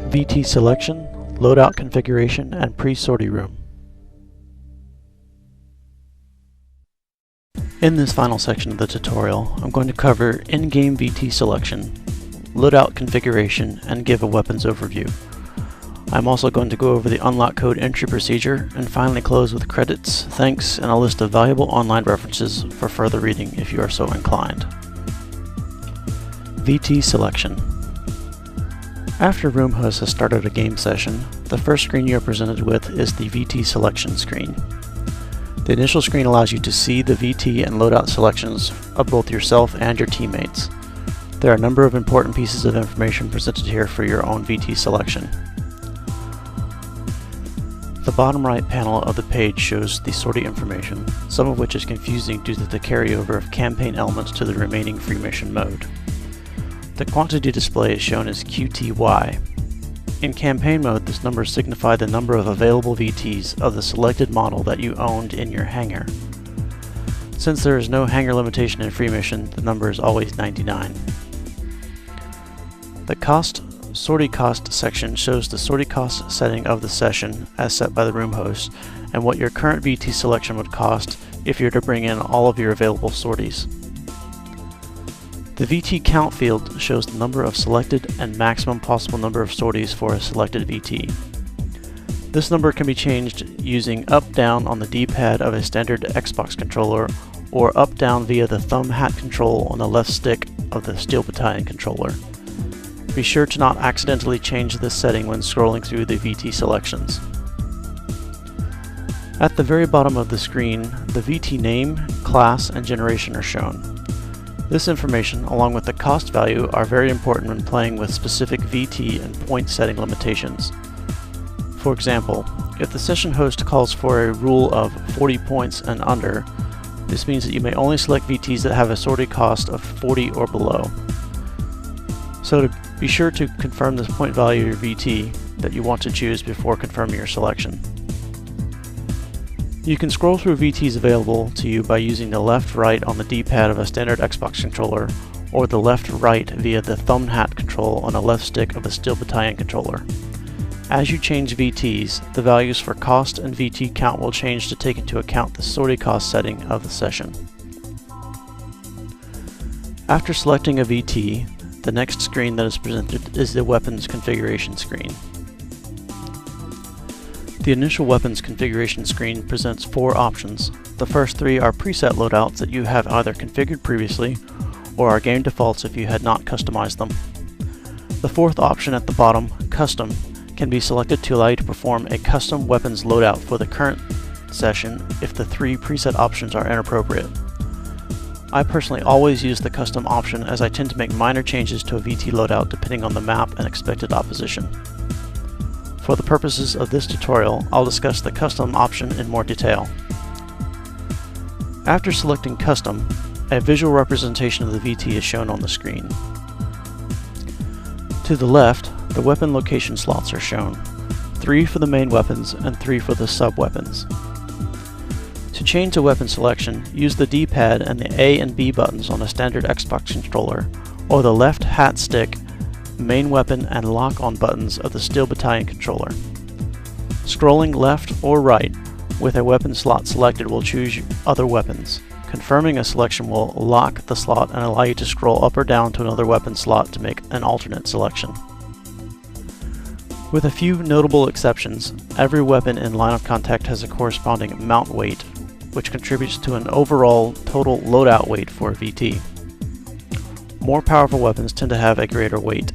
VT selection, loadout configuration, and pre-sortie room. In this final section of the tutorial, I'm going to cover in-game VT selection, loadout configuration, and give a weapons overview. I'm also going to go over the unlock code entry procedure, and finally close with credits, thanks, and a list of valuable online references for further reading if you are so inclined. VT selection. After room host has started a game session, the first screen you are presented with is the VT selection screen. The initial screen allows you to see the VT and loadout selections of both yourself and your teammates. There are a number of important pieces of information presented here for your own VT selection. The bottom right panel of the page shows the sortie information, some of which is confusing due to the carryover of campaign elements to the remaining free mission mode. The quantity display is shown as QTY. In campaign mode, this number signifies the number of available VTs of the selected model that you owned in your hangar. Since there is no hangar limitation in free mission, the number is always 99. The sortie cost section shows the sortie cost setting of the session as set by the room host and what your current VT selection would cost if you were to bring in all of your available sorties. The VT count field shows the number of selected and maximum possible number of sorties for a selected VT. This number can be changed using up-down on the D-pad of a standard Xbox controller or up-down via the thumb hat control on the left stick of the Steel Battalion controller. Be sure to not accidentally change this setting when scrolling through the VT selections. At the very bottom of the screen, the VT name, class, and generation are shown. This information, along with the cost value, are very important when playing with specific VT and point setting limitations. For example, if the session host calls for a rule of 40 points and under, this means that you may only select VTs that have a sortie cost of 40 or below. So be sure to confirm the point value of your VT that you want to choose before confirming your selection. You can scroll through VTs available to you by using the left-right on the D-pad of a standard Xbox controller, or the left-right via the thumb hat control on the left stick of a Steel Battalion controller. As you change VTs, the values for cost and VT count will change to take into account the sortie cost setting of the session. After selecting a VT, the next screen that is presented is the weapons configuration screen. The initial weapons configuration screen presents 4 options. The first 3 are preset loadouts that you have either configured previously or are game defaults if you had not customized them. The 4th option at the bottom, Custom, can be selected to allow you to perform a custom weapons loadout for the current session if the 3 preset options are inappropriate. I personally always use the Custom option as I tend to make minor changes to a VT loadout depending on the map and expected opposition. For the purposes of this tutorial, I'll discuss the Custom option in more detail. After selecting Custom, a visual representation of the VT is shown on the screen. To the left, the weapon location slots are shown, 3 for the main weapons and 3 for the sub-weapons. To change a weapon selection, use the D-pad and the A and B buttons on a standard Xbox controller, or the left hat stick, main weapon, and lock-on buttons of the Steel Battalion controller. Scrolling left or right with a weapon slot selected will choose other weapons. Confirming a selection will lock the slot and allow you to scroll up or down to another weapon slot to make an alternate selection. With a few notable exceptions, every weapon in line of contact has a corresponding mount weight, which contributes to an overall total loadout weight for a VT. More powerful weapons tend to have a greater weight.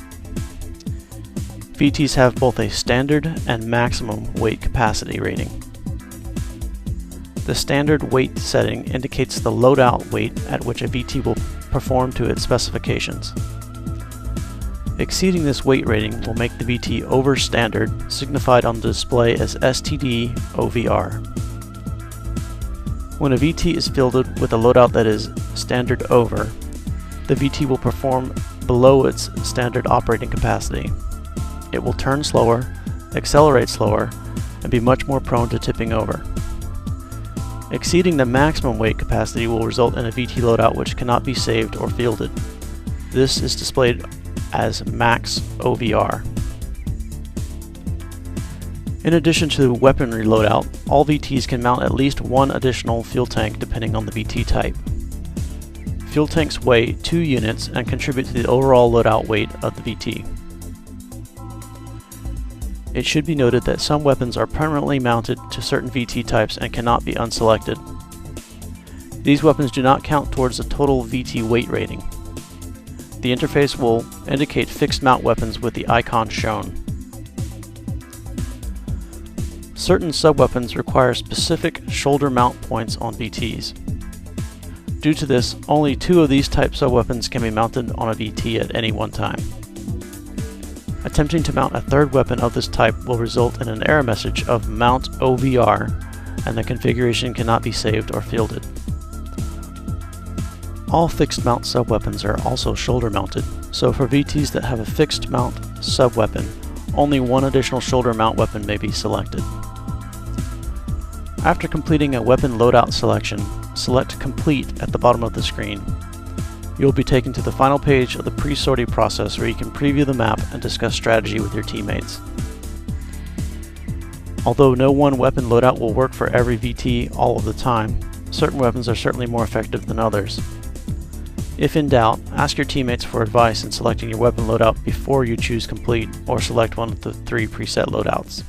VTs have both a standard and maximum weight capacity rating. The standard weight setting indicates the loadout weight at which a VT will perform to its specifications. Exceeding this weight rating will make the VT over standard, signified on the display as STD OVR. When a VT is fielded with a loadout that is standard over, the VT will perform below its standard operating capacity. It will turn slower, accelerate slower, and be much more prone to tipping over. Exceeding the maximum weight capacity will result in a VT loadout which cannot be saved or fielded. This is displayed as max OVR. In addition to weaponry loadout, all VTs can mount at least one additional fuel tank depending on the VT type. Fuel tanks weigh 2 units and contribute to the overall loadout weight of the VT. It should be noted that some weapons are permanently mounted to certain VT types and cannot be unselected. These weapons do not count towards the total VT weight rating. The interface will indicate fixed mount weapons with the icon shown. Certain sub-weapons require specific shoulder mount points on VTs. Due to this, only 2 of these type sub-weapons can be mounted on a VT at any one time. Attempting to mount a third weapon of this type will result in an error message of Mount OVR, and the configuration cannot be saved or fielded. All fixed mount sub-weapons are also shoulder mounted, so for VTs that have a fixed mount sub-weapon, only one additional shoulder mount weapon may be selected. After completing a weapon loadout selection, select Complete at the bottom of the screen. You will be taken to the final page of the pre-sorting process where you can preview the map and discuss strategy with your teammates. Although no one weapon loadout will work for every VT all of the time, certain weapons are certainly more effective than others. If in doubt, ask your teammates for advice in selecting your weapon loadout before you choose Complete or select one of the 3 preset loadouts.